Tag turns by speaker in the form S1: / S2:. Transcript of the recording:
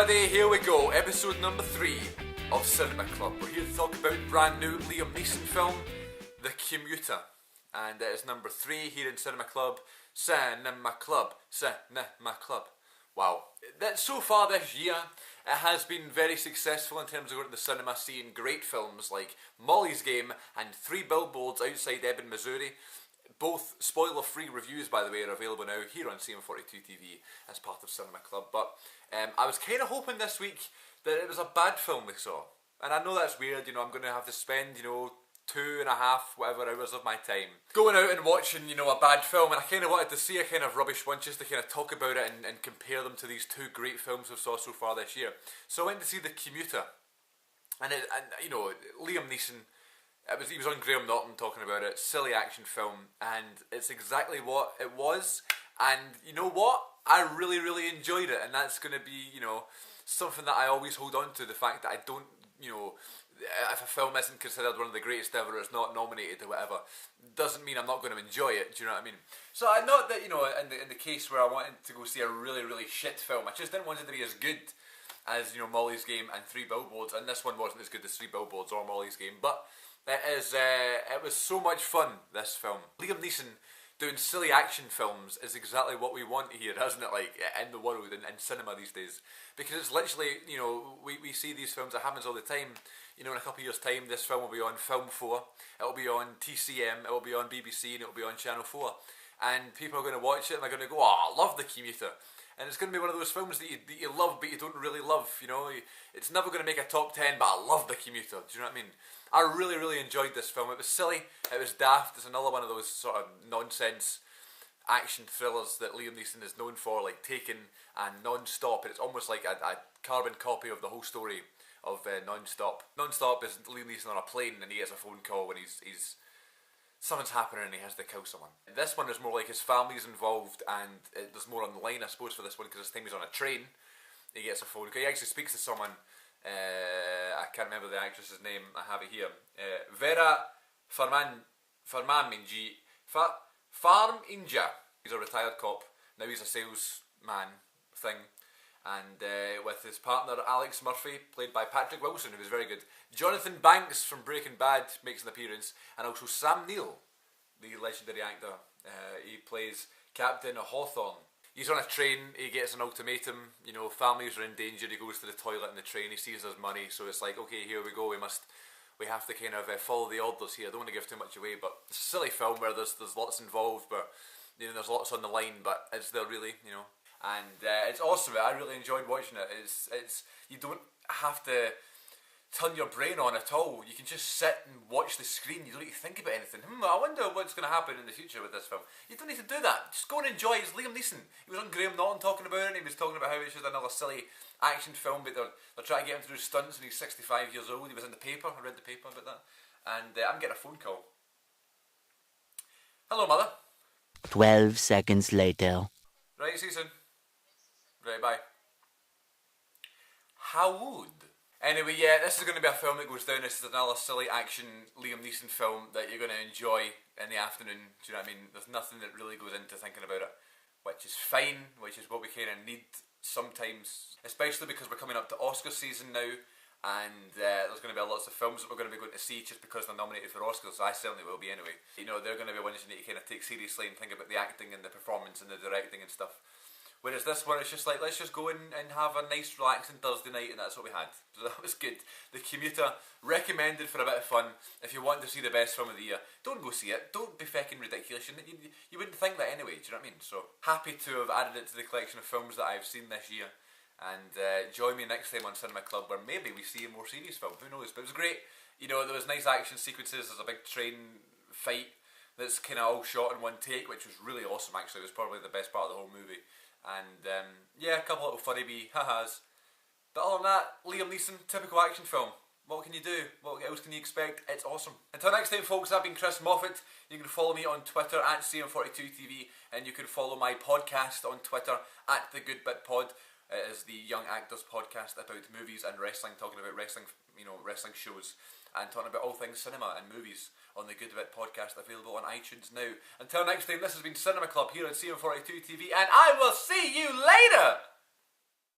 S1: everybody, here we go, episode number 3 of Cinema Club. We're here to talk about brand new Liam Nesson film, The Commuter. And it is number 3 here in Cinema Club. Cinema Club. Cinema Club. Wow. So far this year, it has been very successful in terms of going to the cinema, seeing great films like Molly's Game and 3 Billboards Outside Ebbing, Missouri. Both spoiler-free reviews, by the way, are available now here on CM42 TV as part of Cinema Club. But I was kind of hoping this week that it was a bad film we saw. And I know that's weird, you know, I'm going to have to spend, 2.5 whatever hours of my time going out and watching, a bad film. And I kind of wanted to see a kind of rubbish one just to kind of talk about it and compare them to these 2 great films we've saw so far this year. So I went to see The Commuter. And Liam Nesson, he was on Graham Norton talking about it, silly action film, and it's exactly what it was. And you know what? I really, really enjoyed it, and that's going to be, something that I always hold on to, the fact that I don't, if a film isn't considered one of the greatest ever, it's not nominated or whatever, doesn't mean I'm not going to enjoy it, do you know what I mean? So I not that, in the case where I wanted to go see a really, really shit film, I just didn't want it to be as good as, Molly's Game and 3 Billboards, and this one wasn't as good as 3 Billboards or Molly's Game, but it was so much fun, this film. Liam Nesson doing silly action films is exactly what we want here, isn't it, like, in the world, in cinema these days. Because it's literally, we see these films, it happens all the time. In a couple of years' time, this film will be on Film 4, it'll be on TCM, it'll be on BBC, and it'll be on Channel 4. And people are going to watch it, and they're going to go, oh, I love The Commuter. And it's going to be one of those films that you love, but you don't really love, It's never going to make a top 10, but I love The Commuter, do you know what I mean? I really, really enjoyed this film. It was silly, it was daft, it's another one of those sort of nonsense action thrillers that Liam Nesson is known for, like Taken and Non-Stop. It's almost like a carbon copy of the whole story of Non-Stop. Non-Stop is Liam Nesson on a plane and he gets a phone call when he's something's happening and he has to kill someone. This one is more like his family's involved, and there's more on the line, I suppose, for this one, because this time he's on a train. He gets a phone call. He actually speaks to someone. I can't remember the actress's name. I have it here. Vera Farmiga. He's a retired cop. Now he's a salesman thing. And with his partner Alex Murphy, played by Patrick Wilson, who was very good. Jonathan Banks from Breaking Bad makes an appearance, and also Sam Neill, the legendary actor. He plays Captain Hawthorne. He's on a train, he gets an ultimatum, families are in danger, he goes to the toilet in the train, he sees there's money, so it's like, okay, here we go, we have to kind of follow the orders here. I don't want to give too much away, but it's a silly film where there's lots involved, but there's lots on the line, but it's there really, and it's awesome. I really enjoyed watching it. It's you don't have to turn your brain on at all. You can just sit and watch the screen. You don't need to think about anything. I wonder what's going to happen in the future with this film. You don't need to do that. Just go and enjoy it. It's Liam Nesson. He was on Graham Norton talking about it. He was talking about how it's just another silly action film, but they're trying to get him to do stunts, and he's 65 years old. He was in the paper. I read the paper about that. And I'm getting a phone call. Hello, Mother.
S2: 12 seconds later.
S1: Right, see you soon. Right, bye. How would? Anyway, yeah, this is going to be a film that goes down. This is another silly action Liam Nesson film that you're going to enjoy in the afternoon. Do you know what I mean? There's nothing that really goes into thinking about it, which is fine, which is what we kind of need sometimes, especially because we're coming up to Oscar season now, and there's going to be lots of films that we're going to be going to see just because they're nominated for Oscars. I certainly will be anyway. They're going to be ones you need to kind of take seriously and think about the acting and the performance and the directing and stuff. Whereas this one, it's just like, let's just go in and have a nice relaxing Thursday night, and that's what we had. So that was good. The Commuter, recommended for a bit of fun. If you want to see the best film of the year, don't go see it. Don't be feckin' ridiculous. You wouldn't think that anyway, do you know what I mean? So, happy to have added it to the collection of films that I've seen this year. And join me next time on Cinema Club, where maybe we see a more serious film. Who knows? But it was great. There was nice action sequences. There's a big train fight that's kind of all shot in one take, which was really awesome, actually. It was probably the best part of the whole movie. And yeah, a couple of little funny wee ha-has. But other than that, Liam Nesson, typical action film. What can you do? What else can you expect? It's awesome. Until next time, folks, I've been Chris Moffat. You can follow me on Twitter at CM42TV, and you can follow my podcast on Twitter at The Good Bit Pod. It is the Young Actors podcast about movies and wrestling, talking about wrestling, wrestling shows, and talking about all things cinema and movies on the Good Bit podcast, available on iTunes now. Until next time, this has been Cinema Club here on CM42 TV, and I will see you later!